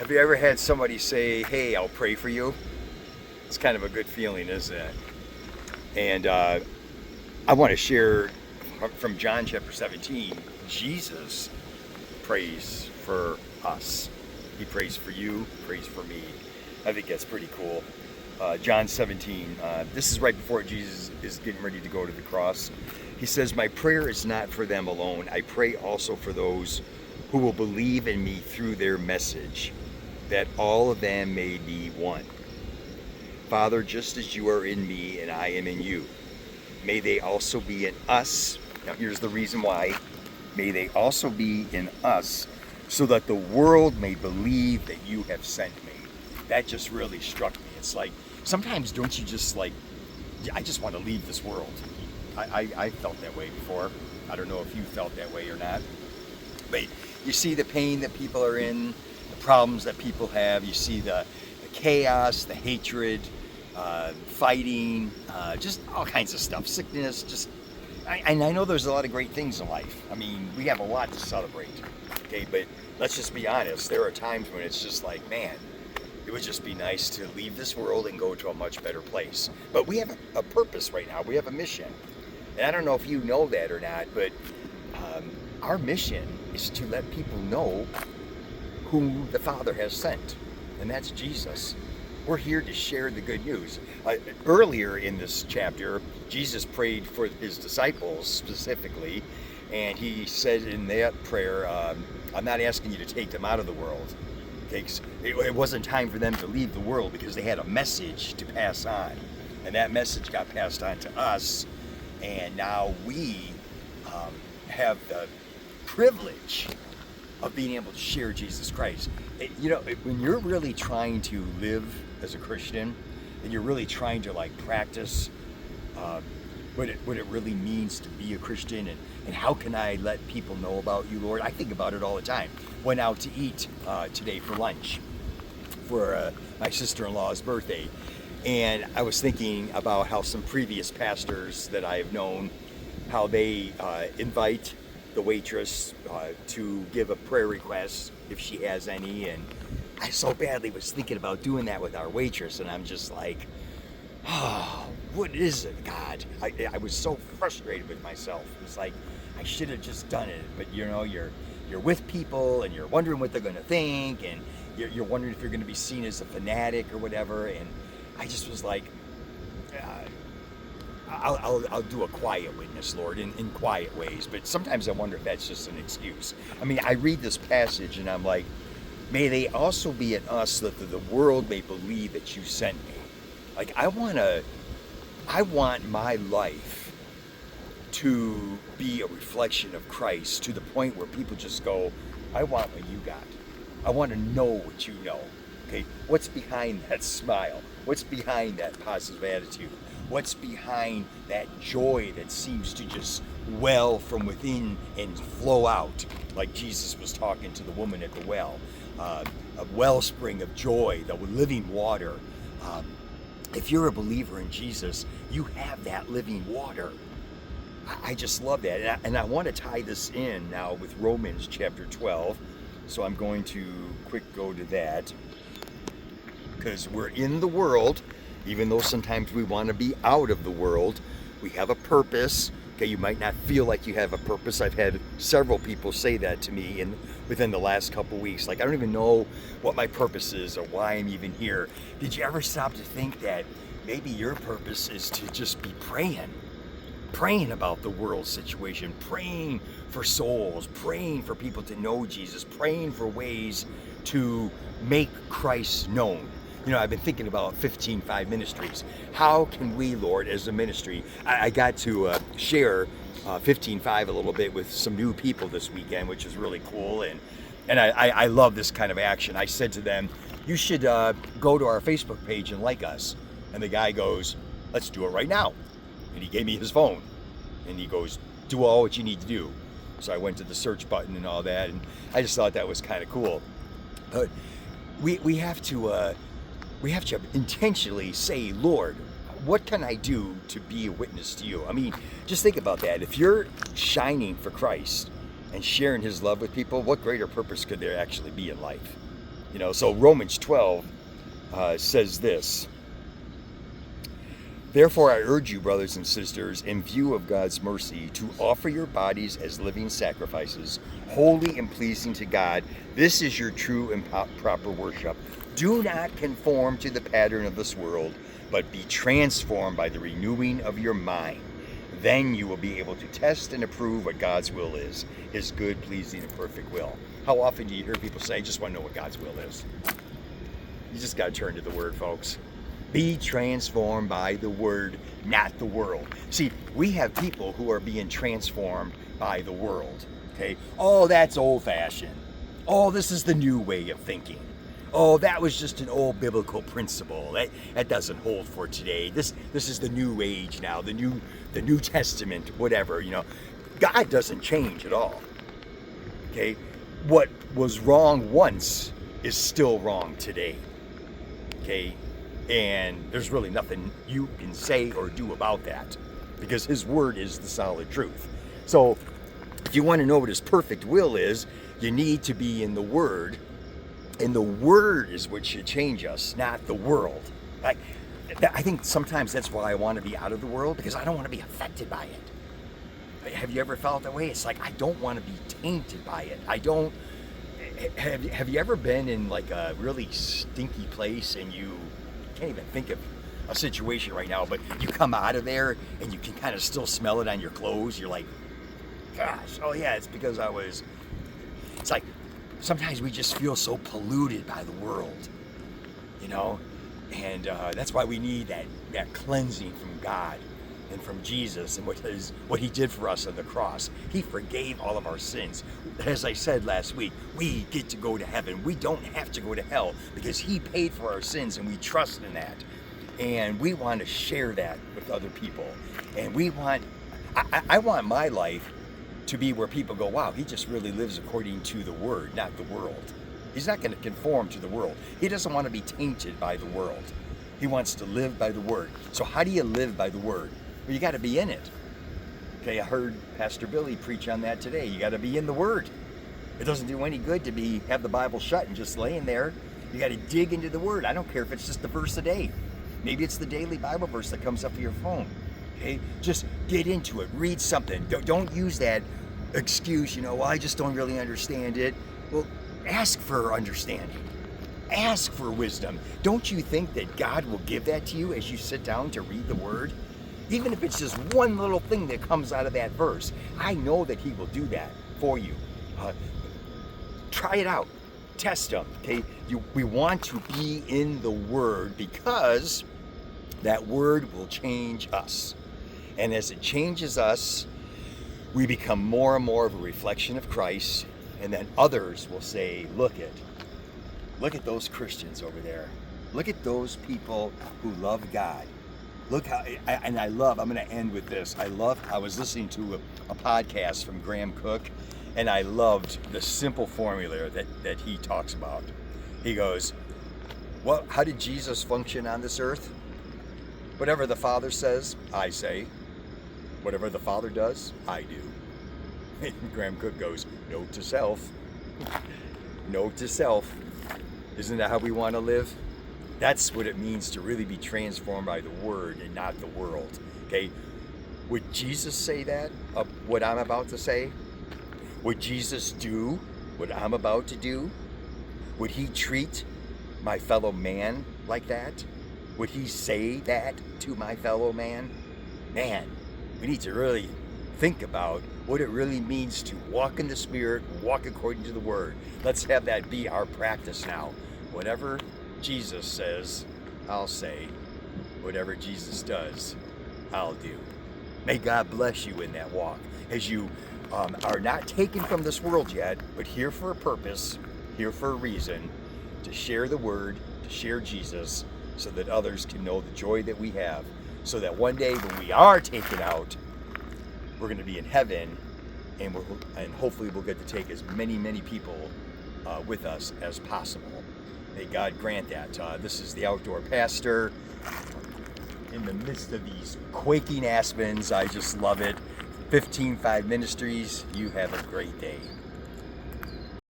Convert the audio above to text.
Have you ever had somebody say, "Hey, I'll pray for you"? It's kind of a good feeling, isn't it? And I want to share from John chapter 17. Jesus prays for us. He prays for you, prays for me. I think that's pretty cool. John 17, this is right before Jesus is getting ready to go to the cross. He says, "My prayer is not for them alone. I pray also for those who will believe in me through their message, that all of them may be one. Father, just as you are in me and I am in you, may they also be in us." Now here's the reason why. "May they also be in us, so that the world may believe that you have sent me." That just really struck me. It's like, sometimes don't you just like, I just want to leave this world. I felt that way before. I don't know if you felt that way or not. But you see the pain that people are in, the problems that people have. You see the chaos, the hatred, fighting, just all kinds of stuff. Sickness, just... And I know there's a lot of great things in life. I mean, we have a lot to celebrate. Okay, but let's just be honest. There are times when it's just like, man, it would just be nice to leave this world and go to a much better place. But we have a purpose right now. We have a mission. And I don't know if you know that or not, but our mission is to let people know who the Father has sent, and that's Jesus. We're here to share the good news. Earlier in this chapter, Jesus prayed for his disciples specifically, and he said in that prayer, "I'm not asking you to take them out of the world." It wasn't time for them to leave the world because they had a message to pass on, and that message got passed on to us, and now we have the privilege of being able to share Jesus Christ. When you're really trying to live as a Christian, and you're really trying to like practice what it really means to be a Christian, and how can I let people know about you, Lord? I think about it all the time. Went out to eat today for lunch for my sister-in-law's birthday, and I was thinking about how some previous pastors that I've known, how they invite the waitress to give a prayer request if she has any, and I so badly was thinking about doing that with our waitress, and I'm just like, oh, what is it, God? I was so frustrated with myself. It was like, I should have just done it, but you're with people, and you're wondering what they're going to think, and you're wondering if you're going to be seen as a fanatic or whatever, and I just was like, I'll do a quiet witness, Lord, in quiet ways. But sometimes I wonder if that's just an excuse. I mean, I read this passage and I'm like, may they also be in us, so that the world may believe that you sent me. Like, I want my life to be a reflection of Christ, to the point where people just go, I want what you got. I want to know what you know. Okay, what's behind that smile? What's behind that positive attitude? What's behind that joy that seems to just well from within and flow out, like Jesus was talking to the woman at the well, a wellspring of joy, the living water. If you're a believer in Jesus, you have that living water. I just love that, and I want to tie this in now with Romans chapter 12, so I'm going to go to that, because we're in the world. Even though sometimes we want to be out of the world, we have a purpose. Okay, you might not feel like you have a purpose. I've had several people say that to me within the last couple weeks. Like, I don't even know what my purpose is or why I'm even here. Did you ever stop to think that maybe your purpose is to just be praying about the world situation, praying for souls, praying for people to know Jesus, praying for ways to make Christ known? I've been thinking about 15-5 Ministries. How can we, Lord, as a ministry, I got to share 15-5 a little bit with some new people this weekend, which is really cool, and I love this kind of action. I said to them, you should go to our Facebook page and like us. And the guy goes, let's do it right now. And he gave me his phone, and he goes, do all what you need to do. So I went to the search button and all that, and I just thought that was kind of cool. But we have to intentionally say, Lord, what can I do to be a witness to you? I mean, just think about that. If you're shining for Christ and sharing his love with people, what greater purpose could there actually be in life? So Romans 12 says this. Therefore, I urge you, brothers and sisters, in view of God's mercy, to offer your bodies as living sacrifices, holy and pleasing to God. This is your true and proper worship. Do not conform to the pattern of this world, but be transformed by the renewing of your mind. Then you will be able to test and approve what God's will is, his good, pleasing, and perfect will. How often do you hear people say, I just want to know what God's will is? You just got to turn to the Word, folks. Be transformed by the Word, not the world. See, we have people who are being transformed by the world. Okay? Oh, that's old-fashioned. Oh, this is the new way of thinking. Oh, that was just an old biblical principle. That doesn't hold for today. This is the new age now, the New Testament, whatever. God doesn't change at all. Okay? What was wrong once is still wrong today. Okay? And there's really nothing you can say or do about that, because his word is the solid truth. So if you want to know what his perfect will is, you need to be in the Word. And the Word is what should change us, not the world. I think sometimes that's why I want to be out of the world, because I don't want to be affected by it. Have you ever felt that way? It's like I don't want to be tainted by it. I don't. Have you ever been in like a really stinky place and you can't even think of a situation right now, but you come out of there and you can kind of still smell it on your clothes? You're like, gosh, oh yeah, it's because it's like sometimes we just feel so polluted by the world, and that's why we need that cleansing from God and from Jesus and what he did for us on the cross. He forgave all of our sins. As I said last week, we get to go to heaven. We don't have to go to hell because he paid for our sins, and we trust in that. And we want to share that with other people. And I want my life to be where people go, wow, he just really lives according to the Word, not the world. He's not going to conform to the world. He doesn't want to be tainted by the world. He wants to live by the Word. So how do you live by the Word? Well, you got to be in it. Okay, I heard Pastor Billy preach on that today. You got to be in the Word. It doesn't do any good to have the Bible shut and just laying there. You got to dig into the Word. I don't care if it's just a verse a day. Maybe it's the daily Bible verse that comes up to your phone. Okay, just get into it. Read something. Don't use that excuse, well, I just don't really understand it. Well, ask for understanding. Ask for wisdom. Don't you think that God will give that to you as you sit down to read the Word? Even if it's just one little thing that comes out of that verse, I know that he will do that for you. Try it out. Test them. Okay? We want to be in the Word because that Word will change us. And as it changes us, we become more and more of a reflection of Christ, and then others will say, look at those Christians over there. Look at those people who love God. Look how, and I'm going to end with this. I was listening to a podcast from Graham Cook, and I loved the simple formula that he talks about. He goes, well, how did Jesus function on this earth? Whatever the Father says, I say. Whatever the Father does, I do. And Graham Cook goes, note to self. Note to self. Isn't that how we want to live? That's what it means to really be transformed by the Word and not the world. Okay? Would Jesus say that, what I'm about to say? Would Jesus do what I'm about to do? Would he treat my fellow man like that? Would he say that to my fellow man? Man, we need to really think about what it really means to walk in the Spirit, walk according to the Word. Let's have that be our practice now. Whatever Jesus says, I'll say. Whatever Jesus does, I'll do. May God bless you in that walk as you are not taken from this world yet, but here for a purpose, here for a reason, to share the Word, to share Jesus, so that others can know the joy that we have, so that one day when we are taken out, we're going to be in heaven, and hopefully we'll get to take as many people with us as possible. May God grant that. This is the Outdoor Pastor in the midst of these quaking aspens. I just love it. 15-5 Ministries. You have a great day.